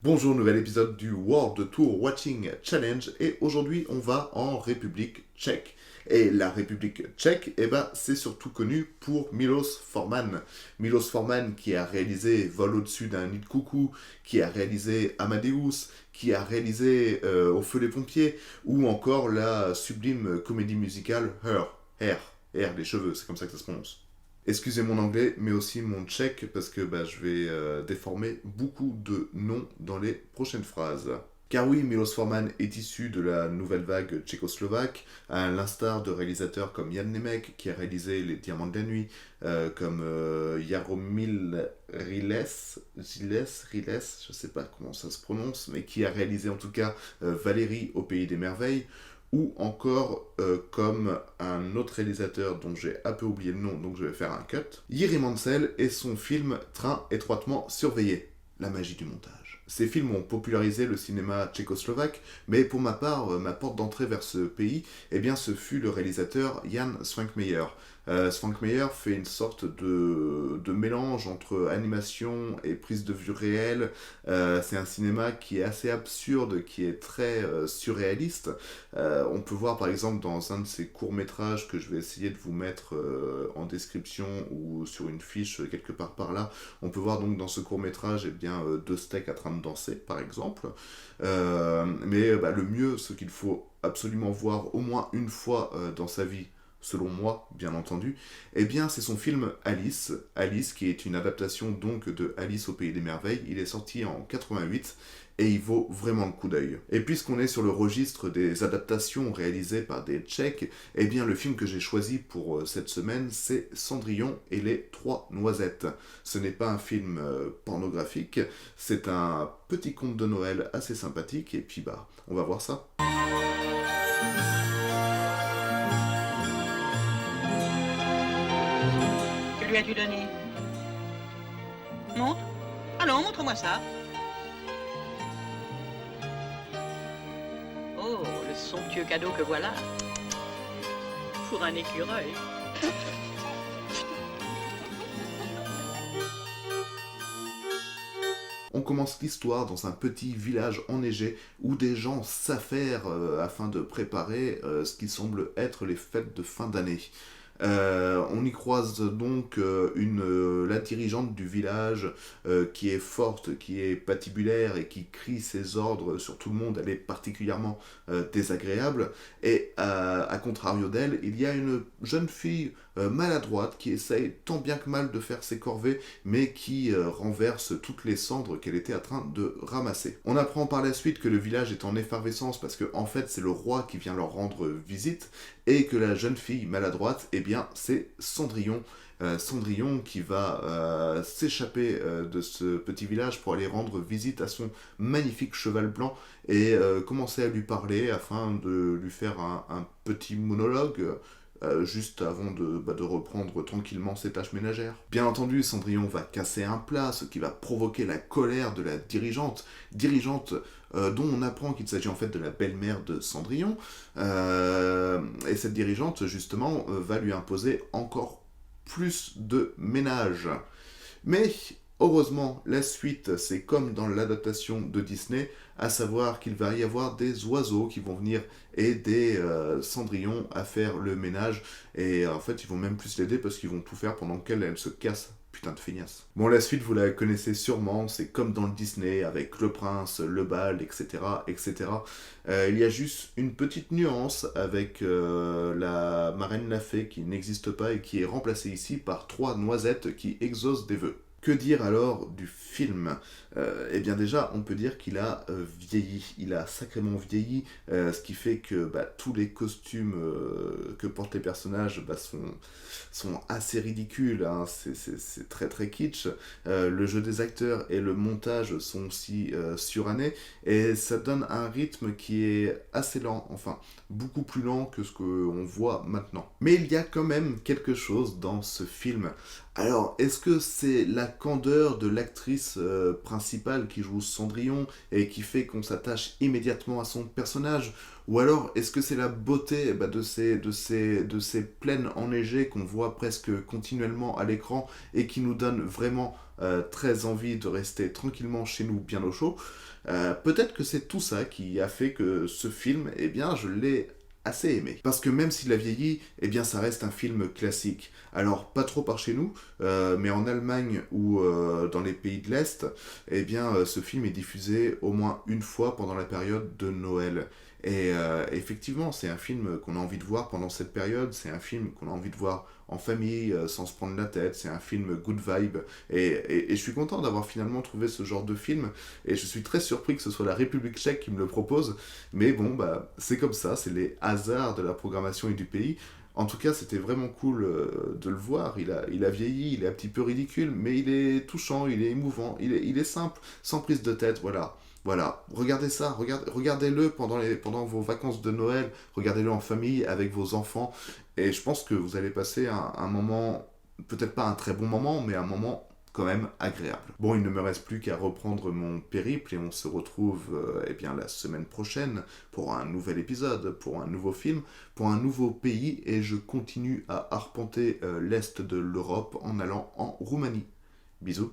Bonjour, nouvel épisode du World Tour Watching Challenge et aujourd'hui on va en République tchèque. Et la République tchèque, c'est surtout connu pour Milos Forman. Milos Forman qui a réalisé Vol au-dessus d'un nid de coucou, qui a réalisé Amadeus, qui a réalisé Au feu les pompiers, ou encore la sublime comédie musicale Hair, les cheveux, c'est comme ça que ça se prononce. Excusez mon anglais, mais aussi mon tchèque, parce que je vais déformer beaucoup de noms dans les prochaines phrases. Car oui, Milos Forman est issu de la nouvelle vague tchécoslovaque, à l'instar de réalisateurs comme Jan Nemek, qui a réalisé Les Diamants de la Nuit, comme Jaromil Riles, je sais pas comment ça se prononce, mais qui a réalisé en tout cas Valérie au Pays des Merveilles, ou encore comme un autre réalisateur dont j'ai un peu oublié le nom, donc je vais faire un cut, Jiri Mansell et son film Train étroitement surveillé, la magie du montage. Ces films ont popularisé le cinéma tchécoslovaque, mais pour ma part, ma porte d'entrée vers ce pays, ce fut le réalisateur Jan Svankmajer. Svankmajer fait une sorte de mélange entre animation et prise de vue réelle. C'est un cinéma qui est assez absurde, qui est très surréaliste. On peut voir par exemple dans un de ses courts-métrages que je vais essayer de vous mettre en description ou sur une fiche quelque part par là, on peut voir donc dans ce court-métrage deux steaks à train de danser par exemple. Le mieux, ce qu'il faut absolument voir au moins une fois dans sa vie, selon moi, bien entendu, c'est son film Alice. Alice, qui est une adaptation donc de Alice au Pays des Merveilles. Il est sorti en 88 et il vaut vraiment le coup d'œil. Et puisqu'on est sur le registre des adaptations réalisées par des Tchèques, le film que j'ai choisi pour cette semaine, c'est Cendrillon et les Trois Noisettes. Ce n'est pas un film pornographique, c'est un petit conte de Noël assez sympathique, et puis on va voir ça. Que lui as-tu donné? Montre. Allons, montre-moi ça. Oh, le somptueux cadeau que voilà. Pour un écureuil. On commence l'histoire dans un petit village enneigé où des gens s'affairent afin de préparer ce qui semble être les fêtes de fin d'année. On y croise donc la dirigeante du village qui est forte, qui est patibulaire et qui crie ses ordres sur tout le monde. Elle est particulièrement désagréable. Et à contrario d'elle, il y a une jeune fille maladroite qui essaye tant bien que mal de faire ses corvées, mais qui renverse toutes les cendres qu'elle était en train de ramasser. On apprend par la suite que le village est en effervescence parce que en fait c'est le roi qui vient leur rendre visite et que la jeune fille maladroite, c'est Cendrillon. Cendrillon qui va s'échapper de ce petit village pour aller rendre visite à son magnifique cheval blanc et commencer à lui parler afin de lui faire un petit monologue juste avant de reprendre tranquillement ses tâches ménagères. Bien entendu, Cendrillon va casser un plat, ce qui va provoquer la colère de la dirigeante dont on apprend qu'il s'agit en fait de la belle-mère de Cendrillon, et cette dirigeante justement va lui imposer encore plus de ménage. Mais heureusement, la suite, c'est comme dans l'adaptation de Disney, à savoir qu'il va y avoir des oiseaux qui vont venir aider Cendrillon à faire le ménage, et en fait, ils vont même plus l'aider parce qu'ils vont tout faire pendant qu'elle elle se casse. Putain de feignasse. Bon, la suite, vous la connaissez sûrement, c'est comme dans le Disney, avec le prince, le bal, etc. etc. Il y a juste une petite nuance avec la marraine Lafay qui n'existe pas et qui est remplacée ici par trois noisettes qui exaucent des vœux. Que dire alors du film? Déjà, on peut dire qu'il a vieilli. Il a sacrément vieilli, ce qui fait que tous les costumes que portent les personnages sont assez ridicules. Hein. C'est très très kitsch. Le jeu des acteurs et le montage sont aussi surannés. Et ça donne un rythme qui est assez lent. Enfin, beaucoup plus lent que ce qu'on voit maintenant. Mais il y a quand même quelque chose dans ce film Alors, est-ce que c'est la candeur de l'actrice principale qui joue Cendrillon et qui fait qu'on s'attache immédiatement à son personnage? Ou alors, est-ce que c'est la beauté de ces plaines enneigées qu'on voit presque continuellement à l'écran et qui nous donne vraiment très envie de rester tranquillement chez nous bien au chaud? Peut-être que c'est tout ça qui a fait que ce film, eh bien, je l'ai assez aimé. Parce que même s'il a vieilli, eh bien ça reste un film classique. Alors pas trop par chez nous, mais en Allemagne ou dans les pays de l'Est, eh bien ce film est diffusé au moins une fois pendant la période de Noël. Et effectivement, c'est un film qu'on a envie de voir pendant cette période, c'est un film qu'on a envie de voir en famille, sans se prendre la tête, c'est un film good vibe. Et je suis content d'avoir finalement trouvé ce genre de film, et je suis très surpris que ce soit la République tchèque qui me le propose, mais bon, bah, c'est comme ça, c'est les hasards de la programmation et du pays. En tout cas, c'était vraiment cool de le voir. Il a vieilli, il est un petit peu ridicule, mais il est touchant, il est émouvant, il est simple, sans prise de tête, voilà. Voilà, regardez ça, regardez-le pendant vos vacances de Noël, regardez-le en famille avec vos enfants, et je pense que vous allez passer un moment, peut-être pas un très bon moment, mais un moment quand même agréable. Bon, il ne me reste plus qu'à reprendre mon périple et on se retrouve eh bien, la semaine prochaine pour un nouvel épisode, pour un nouveau film, pour un nouveau pays, et je continue à arpenter l'est de l'Europe en allant en Roumanie. Bisous.